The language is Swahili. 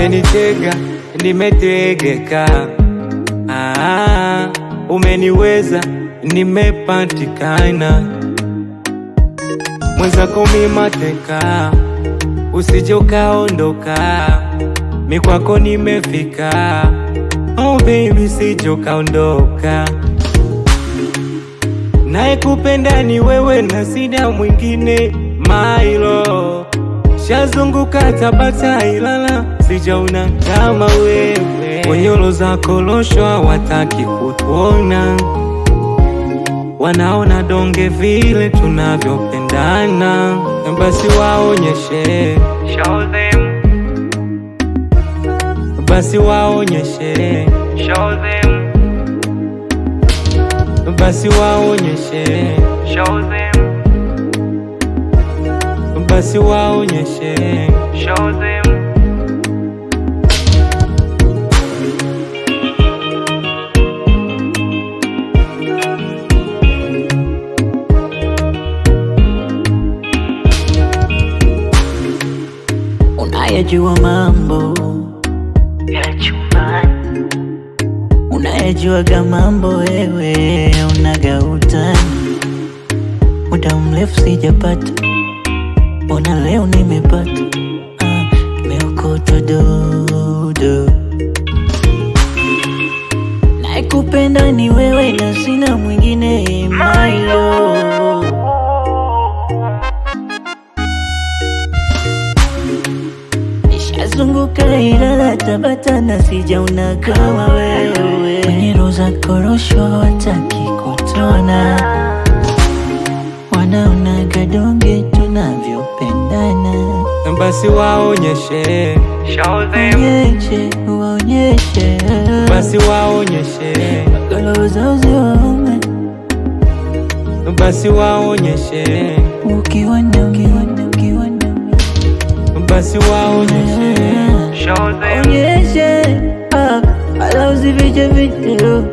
umenitega, nimetegeka. Umeniweza, nimepatikana. Mwenzako mimi mateka, usije ukaondoka. Mimi kwako nimefika, oh baby usije ukaondoka. Naekupenda ni wewe na sina mwingine, my love. Shazunguka Tabata Ilala, sijaona kama wewe. Konyolo zako loshwa wataki kutuona, wanaona donge vile tunavyopendana. Basi waonyeshe, show them. Basi waonyeshe, show them. Basi waonyeshe, show them. Basi waonyeshe, show them. Unayajua mambo ya chumbani, unayajuaga mambo wewe, unaga utani. Muda mrefu sijapata, mbona leo nimepata. Nimeokota dodo, naekupenda ni wewe na sina mwingine, my love. Nishazunguka Ilala Tabata na sijaona kama wewe. Kwenye roza korosho wataki kutona, wanaona gadonge tunavyopendana. Basi waonyeshe, show them. Waonyeshe, waonyeshe. Basi waonyeshe, Kalo zao ziwaume. basi waonyeshe. Ukiwa nami. Basi waonyeshe, show them. Waonyeshe, wala usifiche video.